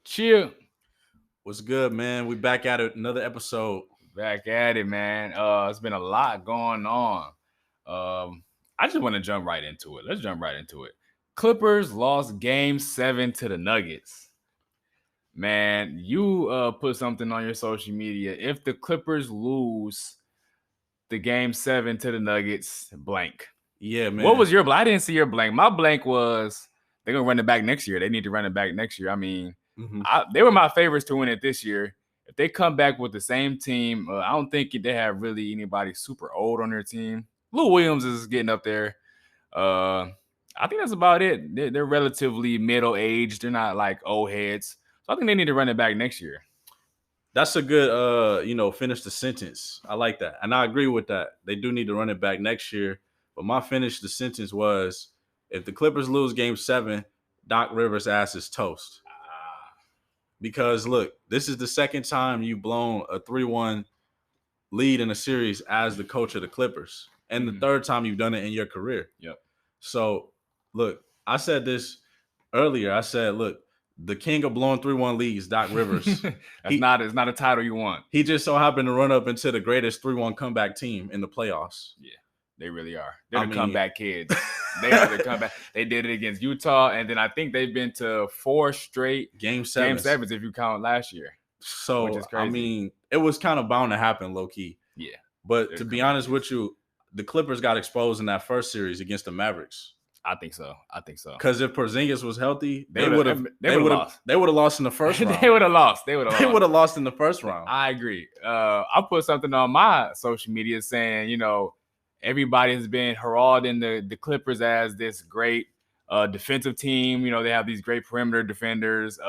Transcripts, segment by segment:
Chill. What's good, man? We back at it, another episode. Back at it, man. It's been a lot going on. I just want to jump right into it. Let's jump right into it. Clippers lost game 7 to the Nuggets. Man, you put something on your social media. If the Clippers lose the game 7 to the Nuggets, blank. Yeah, man. What was your blank? I didn't see your blank. My blank was they're going to run it back next year. They need to run it back next year. I mean, they were my favorites to win it this year. If they come back with the same team, I don't think they have really anybody super old on their team. Lou Williams is getting up there. I think that's about it. They're relatively middle-aged. They're not like old heads. So I think they need to run it back next year. That's a good, finish the sentence. I like that. And I agree with that. They do need to run it back next year. But my finish the sentence was, if the Clippers lose game 7, Doc Rivers' ass is toast. Because, look, this is the second time you've blown a 3-1 lead in a series as the coach of the Clippers. And the third time you've done it in your career. Yep. So, look, I said this earlier. I said, look, the king of blowing 3-1 leads, Doc Rivers. It's not a title you want. He just so happened to run up into the greatest 3-1 comeback team in the playoffs. Yeah, they really are. They're the comeback kids. They are the comeback. They did it against Utah, and then I think they've been to 4 straight game sevens if you count last year. So, which is crazy. I mean, it was kind of bound to happen, low-key. Yeah. But to be honest with you, the Clippers got exposed in that first series against the Mavericks. I think so. Because if Porzingis was healthy, they would have lost. They would have lost in the first round. They would have lost. They would have lost in the first round. I agree. I put something on my social media saying, everybody has been heralding the Clippers as this great defensive team. They have these great perimeter defenders,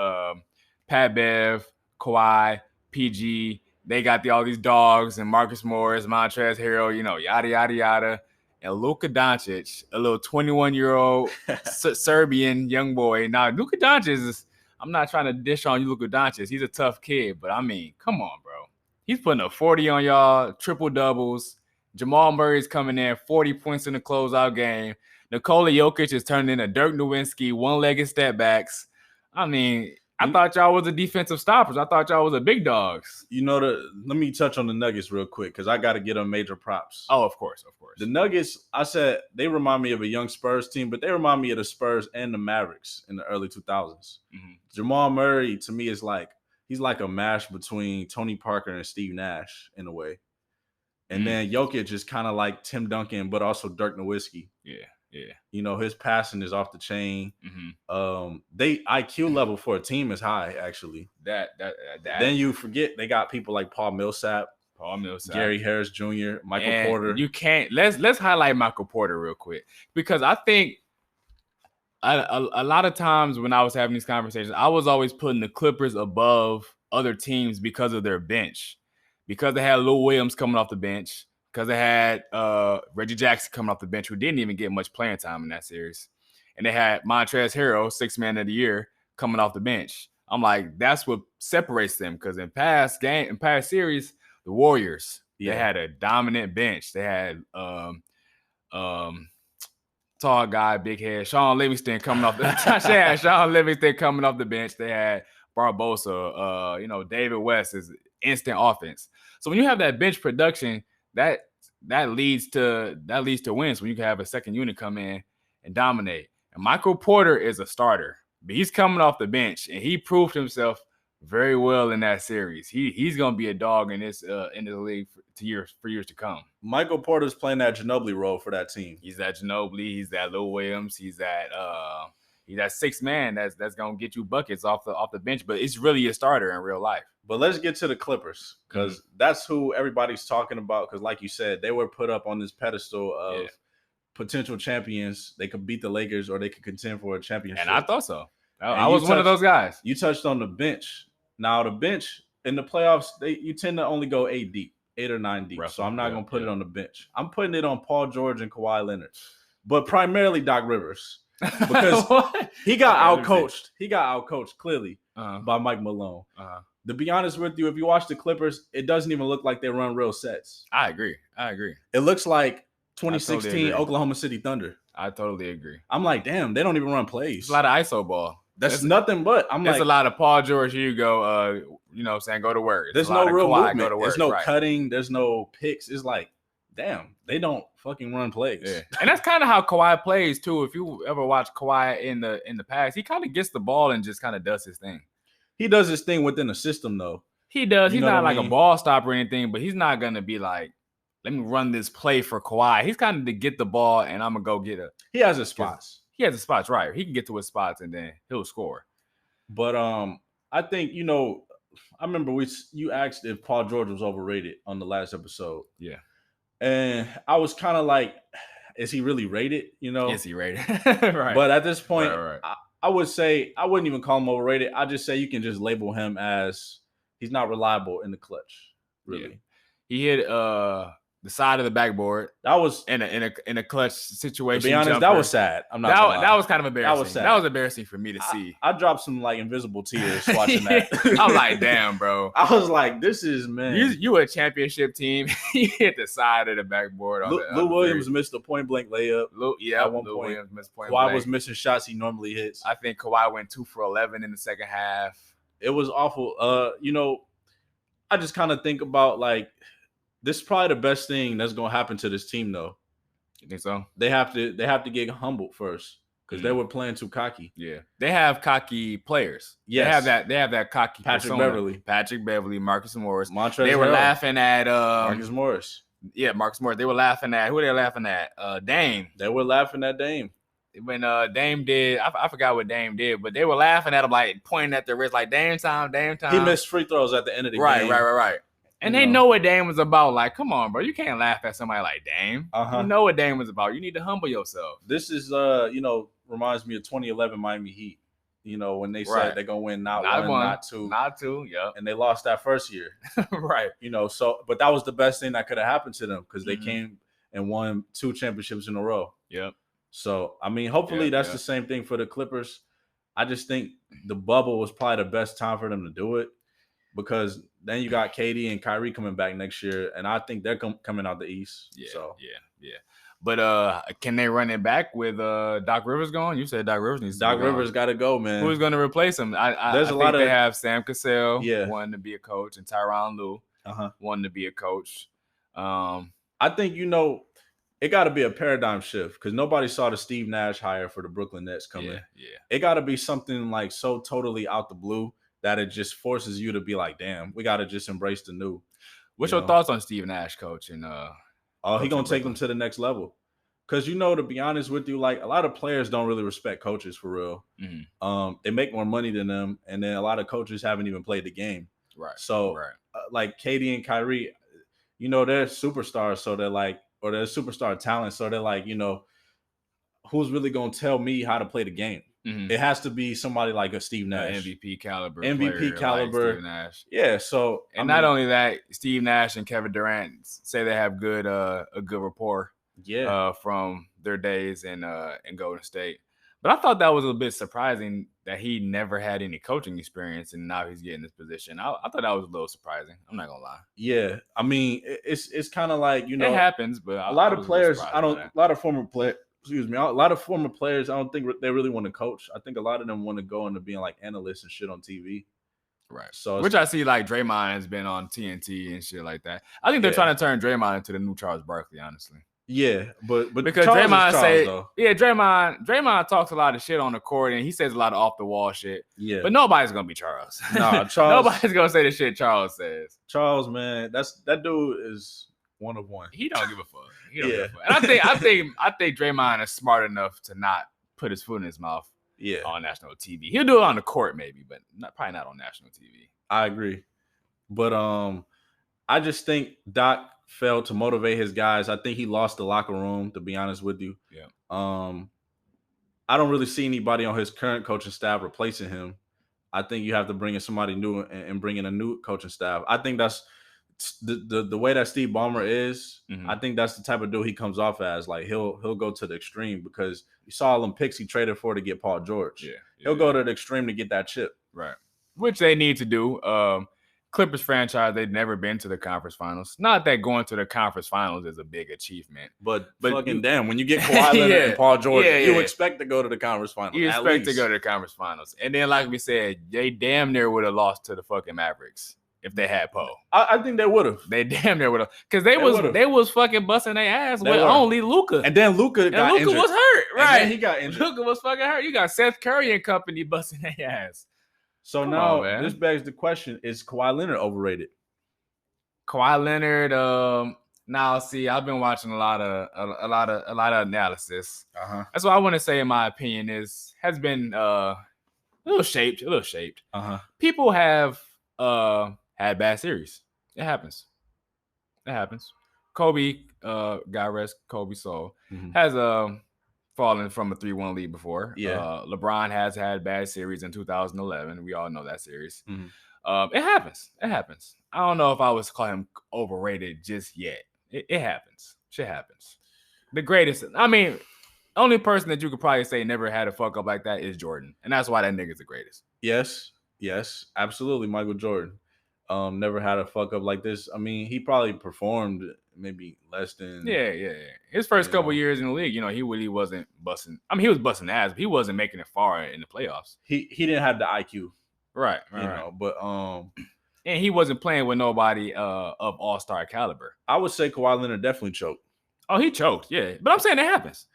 Pat Bev, Kawhi, PG. They got all these dogs and Marcus Morris, Montrezl Harrell, yada, yada, yada. And Luka Doncic, a little 21-year-old Serbian young boy. Now, Luka Doncic I'm not trying to dish on you, Luka Doncic. He's a tough kid, but I mean, come on, bro. He's putting up 40 on y'all, triple doubles. Jamal Murray's coming in, 40 points in the closeout game. Nikola Jokic is turning into Dirk Nowitzki, one-legged step backs. I mean, I thought y'all was the defensive stoppers. I thought y'all was the big dogs. Let me touch on the Nuggets real quick because I got to get them major props. Oh, of course. The Nuggets, I said, they remind me of a young Spurs team, but they remind me of the Spurs and the Mavericks in the early 2000s. Jamal Murray, to me, is he's like a mash between Tony Parker and Steve Nash in a way. And then Jokic is kind of like Tim Duncan, but also Dirk Nowitzki. Yeah. His passing is off the chain. They IQ level for a team is high, actually. That. Then you forget they got people like Paul Millsap, Gary Harris Jr., Michael Porter. You can't. Let's highlight Michael Porter real quick because I think a lot of times when I was having these conversations, I was always putting the Clippers above other teams because of their bench, because they had Lou Williams coming off the bench. Because they had Reggie Jackson coming off the bench, who didn't even get much playing time in that series. And they had Montrezl Harrell, 6th man of the year, coming off the bench. I'm like, that's what separates them. Because in past series, the Warriors, they had a dominant bench. They had tall guy, big head, Sean Livingston coming off the bench. They had Barbosa, David West is instant offense. So when you have that bench production, that leads to wins when you can have a second unit come in and dominate. And Michael Porter is a starter, but he's coming off the bench, and he proved himself very well in that series. He's gonna be a dog in the league for years to come. Michael Porter's playing that Ginobili role for that team. He's that Ginobili. He's that Lou Williams. He's that 6th man that's gonna get you buckets off the bench. But it's really a starter in real life. But let's get to the Clippers because that's who everybody's talking about. Because like you said, they were put up on this pedestal of potential champions. They could beat the Lakers or they could contend for a championship. And I thought so. I was one of those guys. You touched on the bench. Now, the bench in the playoffs, you tend to only go 8 deep, 8 or 9 deep. So I'm not going to put it on the bench. I'm putting it on Paul George and Kawhi Leonard, but primarily Doc Rivers because he got outcoached. He got outcoached clearly by Mike Malone. To be honest with you, if you watch the Clippers, it doesn't even look like they run real sets. I agree. It looks like 2016 Oklahoma City Thunder. I totally agree. I'm like, damn, they don't even run plays. It's a lot of ISO ball. That's nothing but. I'm it's like, a lot of Paul George. Here you go. You know what I'm saying? Go to work. There's no real Kawhi, movement. go to work. There's no cutting. There's no picks. It's like, damn, they don't fucking run plays. Yeah. And that's kind of how Kawhi plays too. If you ever watch Kawhi in the past, he kind of gets the ball and just kind of does his thing. He does his thing within the system though. He does. He's not like a ball stopper or anything, but he's not gonna be like, let me run this play for Kawhi. He's kind of to get the ball and I'm gonna go get a. He has his spots. He has his spots, right? He can get to his spots and then he'll score. But I think I remember you asked if Paul George was overrated on the last episode. Yeah, and I was kind of like, is he really rated? Is he rated? Right. But at this point, right. I would say I wouldn't even call him overrated. I just say you can just label him as he's not reliable in the clutch. Really, yeah. He hit the side of the backboard. That was in a clutch situation. To be honest, that was sad. I'm not. That was kind of embarrassing. That was sad. That was embarrassing for me to see. I dropped some like invisible tears watching that. I'm like, damn, bro. I was like, this is You a championship team. You hit the side of the backboard. Lou Williams missed a point blank layup. Lou Williams missed point Kawhi blank. was missing shots he normally hits. I think Kawhi went 2 for 11 in the second half. It was awful. I just kind of think about like, this is probably the best thing that's gonna happen to this team, though. You think so? They have to get humbled first because they were playing too cocky. Yeah, they have cocky players. Yes. They have that cocky Patrick Beverly, Marcus Morris. Montrezl they were laughing at Marcus Morris. Yeah, Marcus Morris. They were laughing at who? They were laughing at Dame. They were laughing at Dame. When Dame did, I forgot what Dame did, but they were laughing at him, like pointing at their wrist, like Dame time. He missed free throws at the end of the game. Right. And they know what Dame was about. Like, come on, bro. You can't laugh at somebody like Dame. You know what Dame was about. You need to humble yourself. This is, reminds me of 2011 Miami Heat. When they said they're going to win not one, not two. Not two, yeah. And they lost that first year. Right. But that was the best thing that could have happened to them because they came and won 2 championships in a row. Yep. So, I mean, hopefully that's the same thing for the Clippers. I just think the bubble was probably the best time for them to do it. Because then you got KD and Kyrie coming back next year, and I think they're coming out the East. Yeah. But can they run it back with Doc Rivers going? You said Doc Rivers needs to Doc Rivers got to go, man. Who's going to replace him? There's a lot of. They have Sam Cassell, wanting to be a coach, and Tyronn Lue, wanting to be a coach. I think it got to be a paradigm shift because nobody saw the Steve Nash hire for the Brooklyn Nets coming. Yeah. It got to be something like so totally out the blue that it just forces you to be like, damn, we got to just embrace the new. What's your thoughts on Steve Nash coaching? He going to take them to the next level. Because, to be honest with you, like a lot of players don't really respect coaches for real. Mm-hmm. They make more money than them. And then a lot of coaches haven't even played the game. Right. So like KD and Kyrie, they're superstars. So they're like, or they're superstar talent. So they're like, who's really going to tell me how to play the game? Mm-hmm. It has to be somebody like a Steve Nash, MVP caliber, like Steve Nash. Yeah. So not only that, Steve Nash and Kevin Durant say they have a good rapport. Yeah. From their days in Golden State, but I thought that was a bit surprising that he never had any coaching experience and now he's getting this position. I thought that was a little surprising. I'm not gonna lie. Yeah. I mean, it's kind of like it happens, but a lot of players. A lot of former players. Excuse me. A lot of former players, I don't think they really want to coach. I think a lot of them want to go into being like analysts and shit on TV. Right. So which I see like Draymond has been on TNT and shit like that. I think they're trying to turn Draymond into the new Charles Barkley, honestly. Yeah, but because Charles Draymond talks a lot of shit on the court and he says a lot of off the wall shit. Yeah. But nobody's gonna be Charles. Nah, Charles. Nobody's gonna say the shit Charles says. Charles, man, that dude is one of one. He don't give a fuck. He don't give a fuck. And I think Draymond is smart enough to not put his foot in his mouth. Yeah. On national TV. He'll do it on the court maybe, but probably not on national TV. I agree. But I just think Doc failed to motivate his guys. I think he lost the locker room, to be honest with you. Yeah. I don't really see anybody on his current coaching staff replacing him. I think you have to bring in somebody new and bring in a new coaching staff. I think that's the way that Steve Ballmer is. Mm-hmm. I think that's the type of dude he comes off as. Like he'll go to the extreme because you saw all them picks he traded for to get Paul George. Yeah. He'll go to the extreme to get that chip. Right. Which they need to do. Clippers franchise, they've never been to the conference finals. Not that going to the conference finals is a big achievement. But fucking damn, when you get Kawhi Leonard and Paul George, you expect to go to the conference finals. You expect to go to the conference finals. And then, like we said, they damn near would have lost to the fucking Mavericks if they had Poe. I think they would have. They damn near would have. Because they was fucking busting their ass with only Luka. And then Luka got injured. Was hurt, right? And he got injured. Luka was fucking hurt. You got Seth Curry and company busting their ass. So now this begs the question: is Kawhi Leonard overrated? Kawhi Leonard, now see, I've been watching a lot of analysis. That's what I want to say, in my opinion, has been a little shaped. People have had bad series. It happens. Kobe, God rest Kobe's soul, has fallen from a 3-1 lead before. Yeah. LeBron has had bad series in 2011. We all know that series. It happens. I don't know if I was call him overrated just yet. It happens. Shit happens. The greatest. I mean, only person that you could probably say never had a fuck up like that is Jordan, and that's why that nigga's the greatest. Yes, absolutely. Michael Jordan never had a fuck up like this. I mean, he probably performed maybe less than. Yeah. His first couple years in the league, he really wasn't busting. I mean, he was busting ass, but he wasn't making it far in the playoffs. He didn't have the IQ. Right. But and he wasn't playing with nobody of all-star caliber. I would say Kawhi Leonard definitely choked. Oh, he choked, yeah. But I'm saying it happens.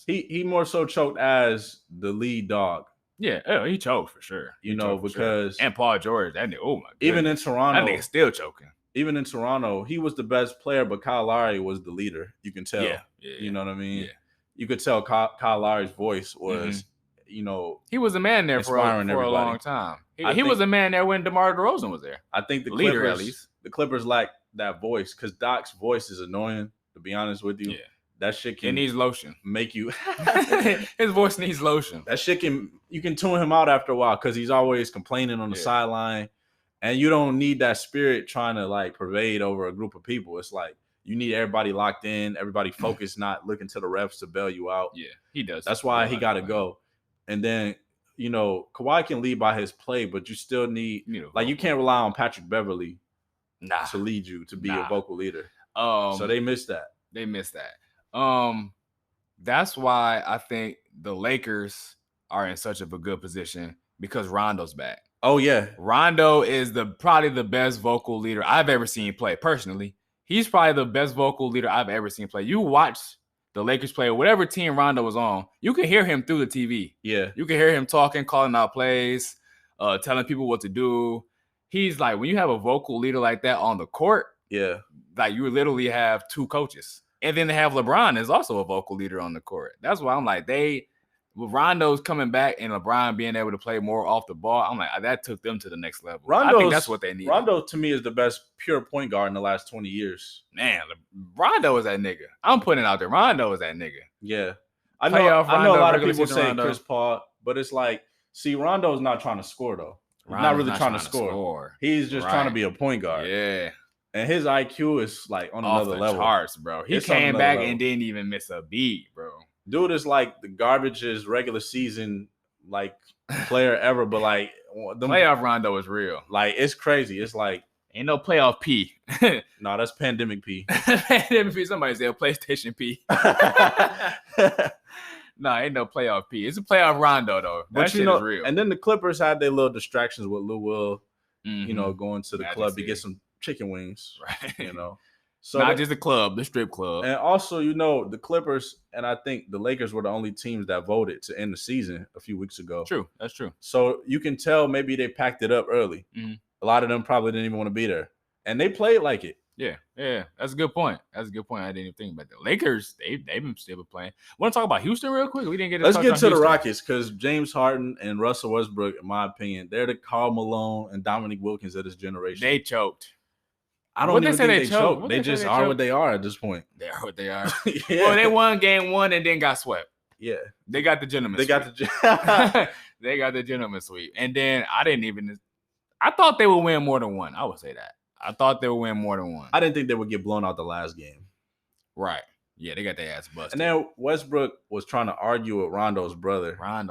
He more so choked as the lead dog. Yeah, he choked for sure. Because and Paul George, that nigga, oh my god. Even in Toronto, that nigga still choking. Even in Toronto, he was the best player, but Kyle Lowry was the leader. You can tell. Yeah. You know what I mean? Yeah. You could tell Kyle Lowry's voice was, he was a man there for a long time. He was a man there when DeMar DeRozan was there. I think the leader, Clippers, at least. The Clippers lack that voice because Doc's voice is annoying, to be honest with you. Yeah. That shit it needs lotion. Make you his voice needs lotion. That shit you can tune him out after a while because he's always complaining on the sideline. And you don't need that spirit trying to like pervade over a group of people. It's like you need everybody locked in, everybody focused, not looking to the refs to bail you out. Yeah, he does. That's why he got to go. And then, Kawhi can lead by his play, but you still need you can't rely on Patrick Beverly to lead you to be a vocal leader. So they missed that. That's why I think the Lakers are in such of a good position because Rondo's back. Oh yeah, Rondo is probably the best vocal leader I've ever seen play. Personally, he's probably the best vocal leader I've ever seen play. You watch the Lakers play, whatever team Rondo was on, you can hear him through the TV. Yeah, you can hear him talking, calling out plays, telling people what to do. He's like, when you have a vocal leader like that on the court, like you literally have two coaches. And then they have LeBron is also a vocal leader on the court. That's why I'm like, with Rondo's coming back and LeBron being able to play more off the ball, I'm like, that took them to the next level. I think that's what they need. Rondo, to me, is the best pure point guard in the last 20 years. Man, Rondo is that nigga. I'm putting it out there. Rondo is that nigga. Yeah. I know a lot of people say Chris Paul, but it's like, see, Rondo's not trying to score, though. He's not really trying to score. He's just trying to be a point guard. Yeah. And his IQ is like on another level. Charts, bro. He came back and didn't even miss a beat, bro. Dude is like the garbageest regular season like player ever, but like the playoff Rondo is real. Like it's crazy. It's like ain't no playoff P. No, that's pandemic P. Pandemic P. Somebody said PlayStation P. No, ain't no playoff P. It's a playoff Rondo though. That shit is real. And then the Clippers had their little distractions with Lou Will, going to the club to get some chicken wings, right? So not just the club, the strip club. And also, the Clippers and I think the Lakers were the only teams that voted to end the season a few weeks ago. True. That's true. So you can tell maybe they packed it up early. Mm-hmm. A lot of them probably didn't even want to be there. And they played like it. Yeah. That's a good point. I didn't even think about the Lakers. They've been still playing. Want to talk about Houston real quick? We didn't get. Let's get to the Rockets because James Harden and Russell Westbrook, in my opinion, they're the Karl Malone and Dominique Wilkins of this generation. They choked. I don't even think they choked. They just are what they are at this point. They are what they are. Yeah. Well, they won game 1 and then got swept. Yeah. They got the gentleman's sweep. They got the gentleman's sweep. And then I thought they would win more than one. I would say that. I thought they would win more than one. I didn't think they would get blown out the last game. Right. Yeah, they got their ass busted. And then Westbrook was trying to argue with Rondo's brother. On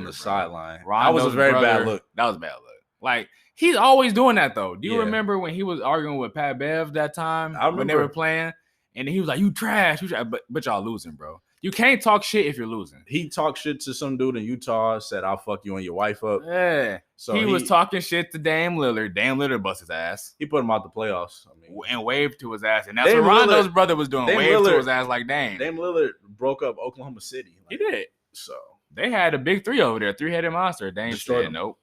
the sideline. That was a very bad look. That was a bad look. Like, He's always doing that though. Do you Yeah. remember when he was arguing with Pat Bev that time I when they were remember. playing? And he was like, "You trash, but y'all losing, bro. You can't talk shit if you're losing." He talked shit to some dude in Utah, said, "I'll fuck you and your wife up." Yeah. So he was talking shit to Dame Lillard. Dame Lillard bust his ass. He put him out the playoffs. I mean, And waved to his ass. And that's Dame what Rondo's Lillard- brother was doing. Dame Waved to Lillard- his ass like Dame. Dame Lillard broke up Oklahoma City. He did. So They had a big three over there, three-headed monster. Dame Destroyed said him. nope.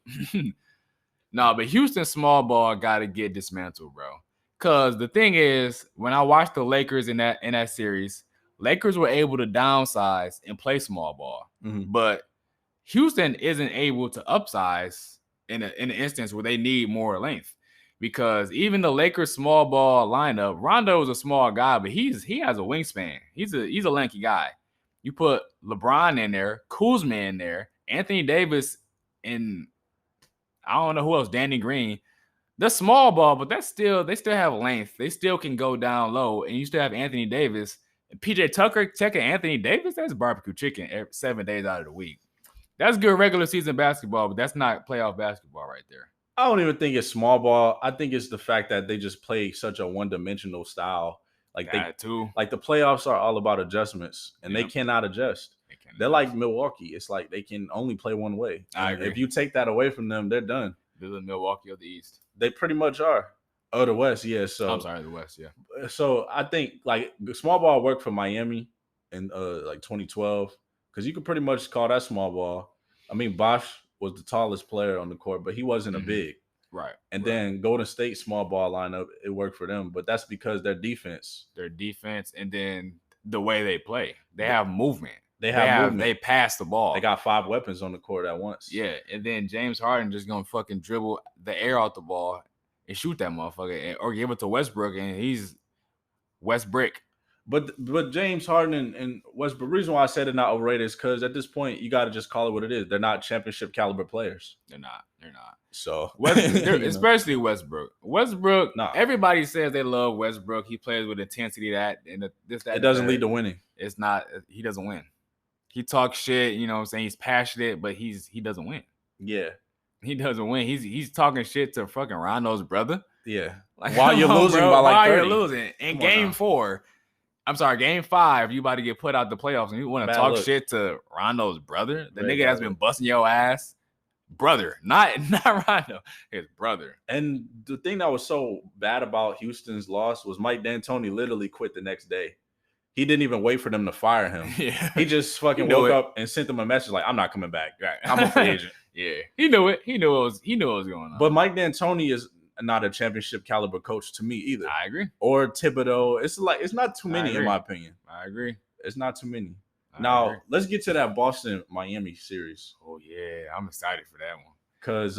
No, but Houston small ball got to get dismantled, bro. Because the thing is, when I watched the Lakers in that series, Lakers were able to downsize and play small ball. Mhm. But Houston isn't able to upsize in an instance where they need more length. Because even the Lakers small ball lineup, Rondo is a small guy, but he has a wingspan. He's a lanky guy. You put LeBron in there, Kuzma in there, Anthony Davis, and I don't know who else, Danny Green. They're small ball, but they still have length. They still can go down low, and you still have Anthony Davis. And PJ Tucker checking Anthony Davis, that's barbecue chicken 7 days out of the week. That's good regular season basketball, but that's not playoff basketball right there. I don't even think it's small ball. I think it's the fact that they just play such a one-dimensional style. Like That too. like the playoffs are all about adjustments, and they cannot adjust. They're like Milwaukee. It's like they can only play one way. I agree. If you take that away from them, they're done. They're the Milwaukee of the East. They pretty much are. Oh, the West, yeah. So I'm sorry, the West, yeah. So I think like the small ball worked for Miami in like 2012 because you could pretty much call that small ball. I mean, Bosh was the tallest player on the court, but he wasn't a big. Right. And then Golden State small ball lineup, it worked for them, but that's because their defense, and then the way they play, they have movement. They have movement. They pass the ball. They got 5 weapons on the court at once. Yeah, and then James Harden just gonna fucking dribble the air out the ball and shoot that motherfucker, or give it to Westbrook, and he's Westbrick. But James Harden and Westbrook, the reason why I said they're not overrated is because at this point you got to just call it what it is. They're not championship caliber players. They're not. So especially Westbrook. Westbrook. Nah. Everybody says they love Westbrook. He plays with intensity. That it doesn't lead to winning. It's not. He doesn't win. He talks shit. You know what I'm saying? He's passionate, but he doesn't win. Yeah, he doesn't win. He's talking shit to fucking Rondo's brother. Yeah, like while you're losing by like 30. While you're losing in game 4. I'm sorry, game 5, you about to get put out the playoffs, and you want to talk shit to Rondo's brother, the nigga that's been busting your ass, brother, not Rondo, his brother. And the thing that was so bad about Houston's loss was Mike D'Antoni literally quit the next day. He didn't even wait for them to fire him. Yeah. He just fucking woke up and sent them a message like, "I'm not coming back. Right. I'm a free agent." Yeah, he knew it. He knew what was going on. But Mike D'Antoni is not a championship caliber coach to me either. I agree. Or Thibodeau. It's not too many in my opinion. I agree. It's not too many. Now let's get to that Boston-Miami series. Oh yeah, I'm excited for that one. Because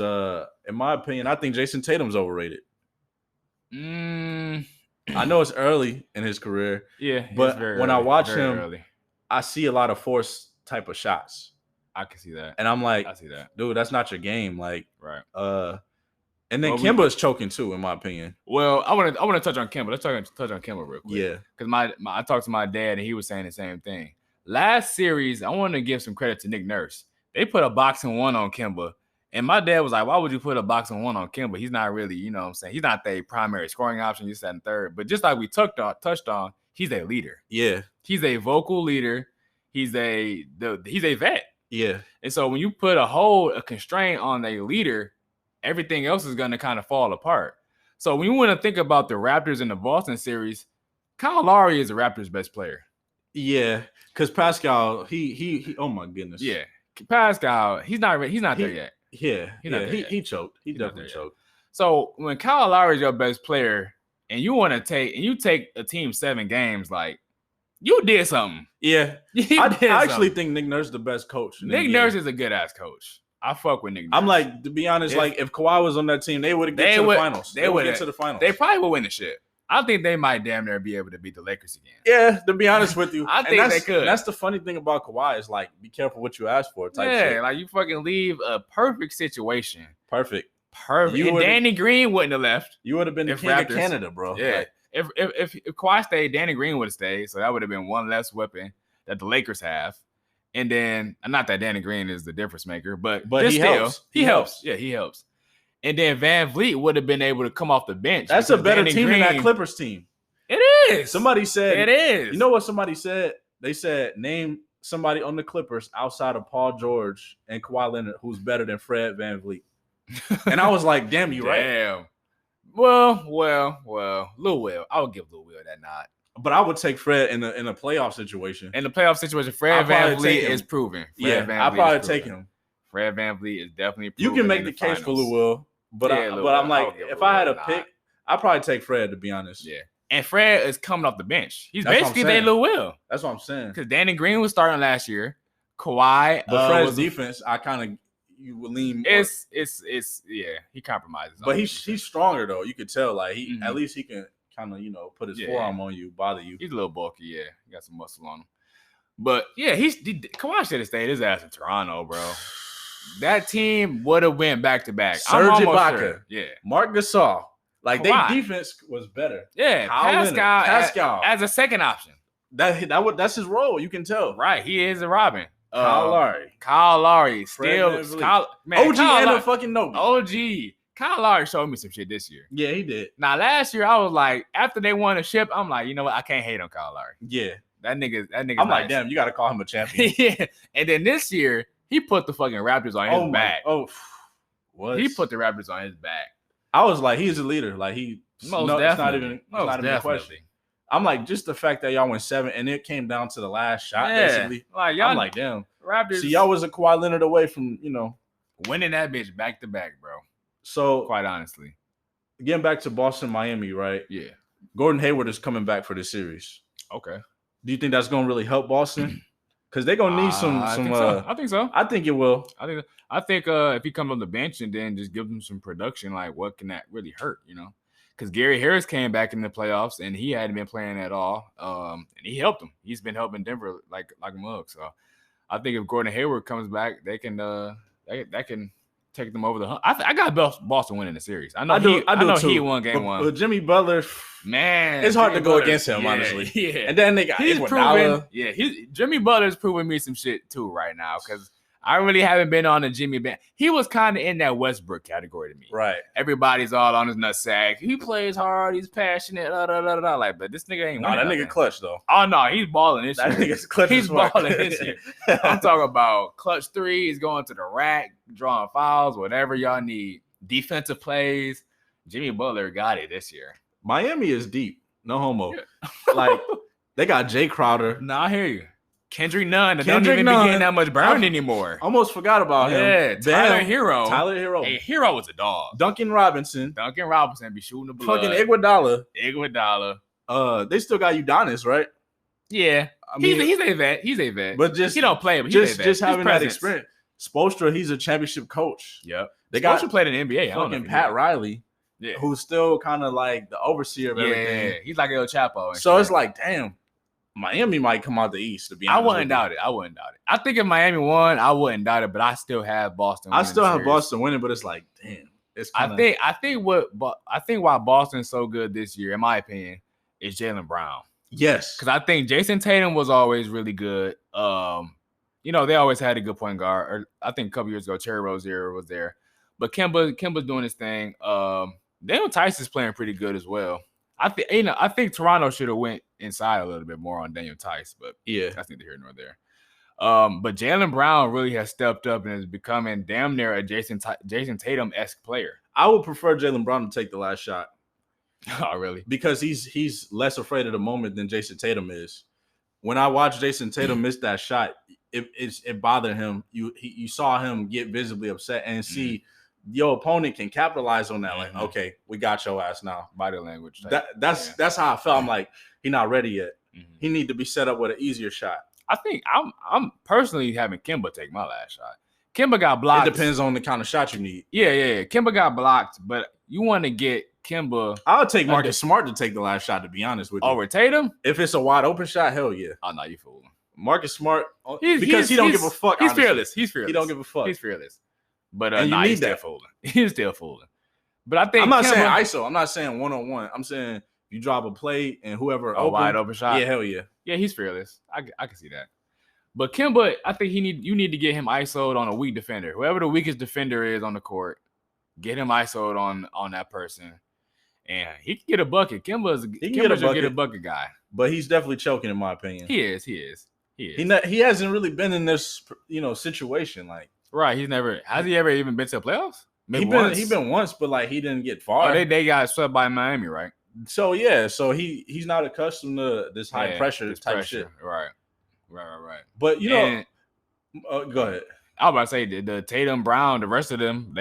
in my opinion, I think Jason Tatum's overrated. I know it's early in his career. Yeah, but when I watch him, early. I see a lot of forced type of shots. I can see that. And I'm like, I see that. Dude, that's not your game. Like, right. And then Kemba's choking too, in my opinion. Well, I want to touch on Kemba. Let's touch on Kemba real quick. Yeah. Because I talked to my dad and he was saying the same thing. Last series, I want to give some credit to Nick Nurse. They put a boxing 1 on Kemba. And my dad was like, why would you put a boxing 1 on Kemba? He's not really, you know what I'm saying? He's not the primary scoring option. You said in third. But just like we touched on, he's a leader. Yeah. He's a vocal leader. He's a vet. Yeah. And so when you put a constraint on a leader, everything else is going to kind of fall apart. So when you want to think about the Raptors in the Boston series, Kyle Lowry is the Raptors' best player. Yeah, because Pascal, he oh my goodness. Yeah, Pascal, he's not there yet. Yeah, he choked. He definitely choked. So when Kyle Lowry is your best player, and you take a team 7 games, like you did something. Yeah, I actually think Nick Nurse is the best coach. Nick Nurse is a good ass coach. I fuck with Nick Nurse. I'm like, to be honest, like if Kawhi was on that team, they would get to the finals. They would get to the finals. They probably would win the shit. I think they might damn near be able to beat the Lakers again. Yeah, to be honest with you. I think they could. That's the funny thing about Kawhi is like, be careful what you ask for type shit. Like you fucking leave a perfect situation. Perfect. And Danny Green wouldn't have left. You would have been the king of Canada, bro. Yeah. Like, if Kawhi stayed, Danny Green would have stayed. So that would have been one less weapon that the Lakers have. And then, not that Danny Green is the difference maker, but he helps. He helps. Yeah, he helps. And then Van Vliet would have been able to come off the bench. That's a because better Danny team than that Green- Clippers team. It is. Somebody said It is. You know what somebody said? They said name somebody on the Clippers outside of Paul George and Kawhi Leonard who's better than Fred VanVleet. And I was like, damn, you right. Damn. Well, Lil Will. I would give Lil Will that nod. But I would take Fred in a playoff situation. In the playoff situation, Fred VanVleet is proven. I'll probably take him. Fred VanVleet is definitely proven. You can make the case for Lil Will, but I'm like, if I had a pick, I'd probably take Fred, to be honest. Yeah. And Fred is coming off the bench. He's That's basically their Lil Will. That's what I'm saying. Because Danny Green was starting last year. Kawhi. But Fred's defense, I kind of you would lean more. It's he compromises. But he's stronger though. You could tell like at least he can kind of put his forearm on you, bother you. He's a little bulky, yeah. He got some muscle on him. But yeah, Kawhi should have stayed his ass in Toronto, bro. That team would have went back to back. Serge Ibaka, sure. Yeah, Marc Gasol, like Kawhi. their defense was better. Yeah, Pascal as a second option. That's his role. You can tell. Right, he is a Robin. Kyle Lowry, still OG and a fucking no. OG. Kyle Lowry showed me some shit this year. Yeah, he did. Now last year I was like, after they won a ship, I'm like, you know what? I can't hate on Kyle Lowry. Yeah, that nigga. I'm nice. like, damn, you got to call him a champion. Yeah, and then this year he put the fucking Raptors on his back. What? He put the Raptors on his back. I was like, he's a leader. Like it's not even a question. I'm like, just the fact that y'all went 7 and it came down to the last shot, basically. Like y'all, I'm like, damn. Raptors. See, y'all was a Kawhi Leonard away from, winning that bitch back to back, bro. So quite honestly. Getting back to Boston, Miami, right? Yeah. Gordon Hayward is coming back for the series. Okay. Do you think that's gonna really help Boston? Because they're gonna need some I think so. I think it will. I think if he comes on the bench and then just give them some production, like what can that really hurt, Because Gary Harris came back in the playoffs and he hadn't been playing at all. And he helped him. He's been helping Denver like a mug. So I think if Gordon Hayward comes back, they can that can take them over the hump. I got Boston winning the series. I know he won game one. But Jimmy Butler, man, it's hard to go against him, honestly. Yeah. And then they got proven. Yeah, Jimmy Butler's proving me some shit too right now because I really haven't been on the Jimmy band. He was kind of in that Westbrook category to me. Right. Everybody's all on his nutsack. He plays hard. He's passionate. Like, but this nigga ain't. No, that nigga clutch though. Oh no, he's balling this year. That nigga's clutch. He's balling this year. I'm talking about clutch three. He's going to the rack, drawing fouls, whatever y'all need. Defensive plays. Jimmy Butler got it this year. Miami is deep. No homo. Yeah. Like they got Jay Crowder. Nah, I hear you. Kendrick Nunn don't even be getting that much burn anymore. Almost forgot about him. Yeah, Tyler Hero. Hey, Hero was a dog. Duncan Robinson be shooting the blood. Fucking Iguodala. They still got Udonis, right? Yeah. I mean, he's a vet. But just he don't play, but just having that experience. Spoelstra, he's a championship coach. Yep. Spoelstra played in the NBA. Fucking Pat Riley. Yeah. Who's still kind of like the overseer of everything. Yeah, he's like El Chapo. So it's like, damn. Miami might come out the East, to be honest. I wouldn't doubt it. I think if Miami won, I wouldn't doubt it, but I still have Boston winning. I still have Boston winning, but it's like, damn. It's kinda... I think why Boston's so good this year, in my opinion, is Jaylen Brown. Yes. Because I think Jason Tatum was always really good. They always had a good point guard. Or I think a couple years ago, Terry Rozier was there. But Kemba's doing his thing. Daniel Tice is playing pretty good as well. I think Toronto should have went inside a little bit more on Daniel Tice, but yeah, that's neither here nor there. But Jaylen Brown really has stepped up and is becoming damn near a Jason Tatum-esque player. I would prefer Jaylen Brown to take the last shot. Oh, really? Because he's less afraid of the moment than Jason Tatum is. When I watched Jason Tatum miss that shot, it bothered him. You saw him get visibly upset and see. Your opponent can capitalize on that. Like, okay, we got your ass now. Body language. That's how I felt. I'm like, he's not ready yet. Mm-hmm. He need to be set up with an easier shot. I think I'm personally having Kemba take my last shot. Kemba got blocked. It depends on the kind of shot you need. Yeah. Kemba got blocked, but you want to get Kemba. I'll take Marcus Smart to take the last shot, to be honest with you. Over Tatum? If it's a wide open shot, hell yeah. Oh, no, you fooling. Marcus Smart, because he don't give a fuck. He's fearless. He don't give a fuck. He's fearless. But and he's still fooling. He's still fooling. But I think I'm not saying ISO. I'm not saying one-on-one. I'm saying you drop a play and whoever wide open shot. Yeah, hell yeah. Yeah, he's fearless. I can see that. But Kemba, I think you need to get him ISO'd on a weak defender. Whoever the weakest defender is on the court, get him isoed on that person, and he can get a bucket. Kimba's get get a bucket guy, but he's definitely choking in my opinion. He is. He hasn't really been in this situation like. Right, has he ever even been to the playoffs? He been once, but like he didn't get far. Oh, they got swept by Miami, right? So he's not accustomed to this high pressure type shit. Right. But go ahead. I was about to say the Tatum, Brown, the rest of them,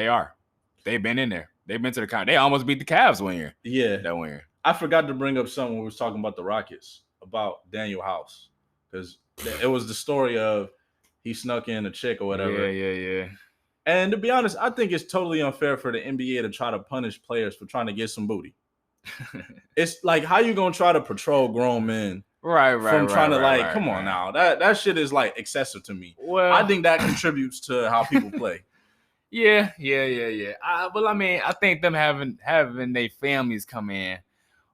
they've been in there. They've been to the They almost beat the Cavs one year. Yeah, that one year. I forgot to bring up something when we was talking about the Rockets about Daniel House because it was the story of he snuck in a chick or whatever. Yeah. And to be honest, I think it's totally unfair for the NBA to try to punish players for trying to get some booty. It's like, how you gonna try to patrol grown men? Right. From trying to come on now. That shit is like excessive to me. Well, I think that contributes to how people play. Yeah. Well, I mean, I think them having their families come in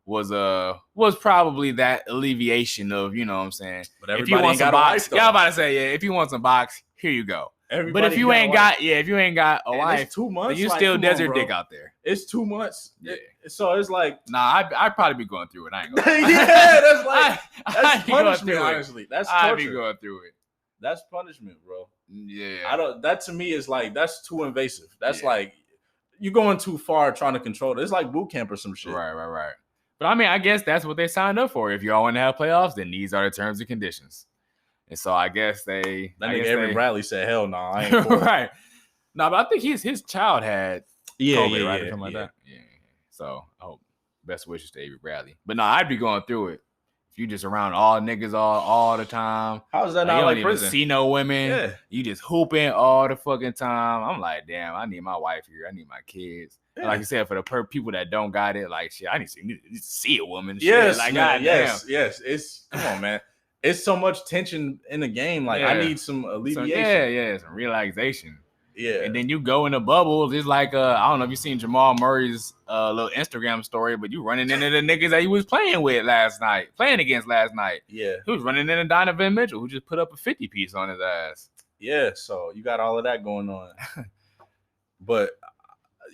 was probably that alleviation of, you know what I'm saying. But everybody if you want some box, I'm about to say, if you want some box, here you go. But if you ain't got a wife, it's 2 months, you still desert dick out there. It's 2 months. Yeah. So it's like, I'd probably be going through it. I ain't gonna. Yeah, that's like that's punishment. Honestly, that's torture. I'd be going through it. That's punishment, bro. Yeah. That to me is like that's too invasive. That's like you're going too far trying to control it. It's like boot camp or some shit. Right. But I mean, I guess that's what they signed up for. If y'all want to have playoffs, then these are the terms and conditions. And so I guess Avery Bradley said, "Hell no, I ain't for right." No, but I think his child had COVID, right, or something like that. Yeah. So I hope best wishes to Avery Bradley. But no, I'd be going through it if you just around all niggas all the time. How's that not like prison? See no women. Yeah. You just hooping all the fucking time. I'm like, damn, I need my wife here. I need my kids. Yeah. Like you said, for the people that don't got it, like shit, I need to see a woman. Yes, shit. Like, man, yes. It's come on, man. It's so much tension in the game. Like I need some alleviation. Some relaxation. Yeah. And then you go in the bubbles. It's like I don't know if you seen Jamal Murray's little Instagram story, but you running into the niggas that he was playing against last night. Yeah. He was running into Donovan Mitchell, who just put up a 50 piece on his ass. Yeah. So you got all of that going on. But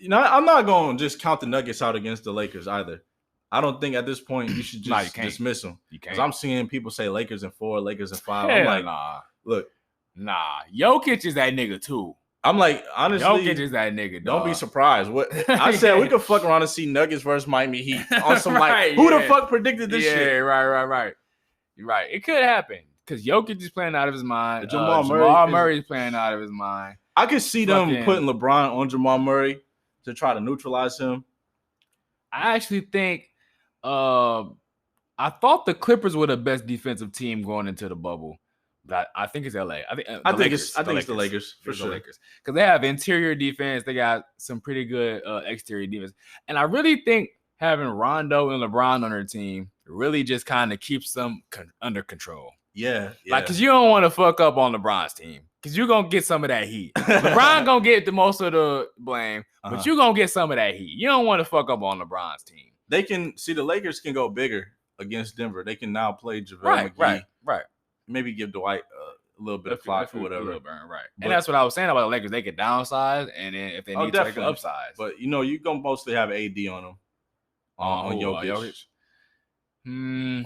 I'm not going to just count the Nuggets out against the Lakers either. I don't think at this point you should just dismiss them. Because I'm seeing people say Lakers in 4, Lakers in 5. Hell, I'm like, nah. Look. Nah. Jokic is that nigga too. I'm like, honestly. Jokic is that nigga, dog. Don't be surprised. What I said, we could fuck around and see Nuggets versus Miami Heat on some who the fuck predicted this shit? Yeah, right. You're right. It could happen. Because Jokic is playing out of his mind. Jamal Murray is playing out of his mind. I could see them putting LeBron on Jamal Murray to try to neutralize him. I actually think I thought the Clippers were the best defensive team going into the bubble, but I think it's LA. I think it's the Lakers for sure. Because they have interior defense, they got some pretty good exterior defense, and I really think having Rondo and LeBron on their team really just kind of keeps them under control. Yeah. Like, because you don't want to fuck up on LeBron's team. Because you're going to get some of that heat. LeBron going to get the most of the blame, but you're going to get some of that heat. You don't want to fuck up on LeBron's team. They can see the Lakers can go bigger against Denver. They can now play JaVale McGee. Right. Maybe give Dwight a little bit of clock or whatever. Right. But, and that's what I was saying about the Lakers. They could downsize, and then if they need to, they can upsize. But, you're going to mostly have AD on them. On Jokic.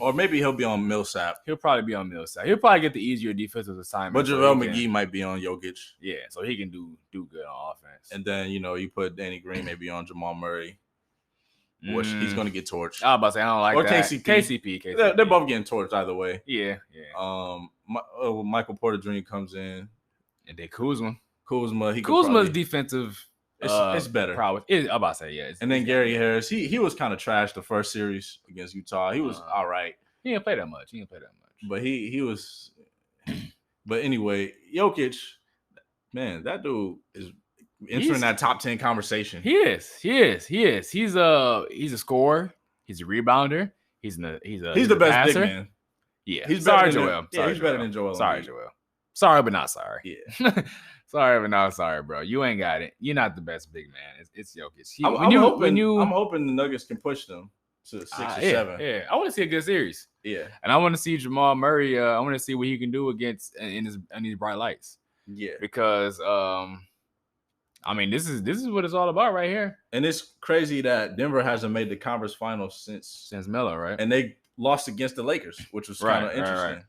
Or maybe he'll be on Millsap. He'll probably be on Millsap. He'll probably get the easier defensive assignment. But JaVale McGee might be on Jokic. Yeah, so he can do good on offense. And then, you put Danny Green maybe on Jamal Murray. Which he's going to get torched. I was about to say, I don't like that. Or KCP. They're both getting torched either way. Yeah. Michael Porter Jr. comes in. And then Kuzma. Kuzma's defensive. It's better. I'm about to say, yeah. And then Gary Harris, he was kind of trash the first series against Utah. He was all right. He didn't play that much. But he was. But anyway, Jokic, man, that dude is entering that top 10 conversation. He is. He's a scorer. He's a rebounder. He's the best big man. Yeah. He's sorry, Joel. He's better than Joel. Sorry, Joel. Sorry, but not sorry. Yeah. Sorry, but not sorry, bro. You ain't got it. You're not the best big man. It's Jokic. I'm hoping the Nuggets can push them to 6 or 7. Yeah, I want to see a good series. Yeah, and I want to see Jamal Murray. I want to see what he can do against in these bright lights. Yeah, because I I mean, this is what it's all about right here. And it's crazy that Denver hasn't made the conference finals since Since Melo, right? and they lost against the Lakers, which was kind of Right. interesting.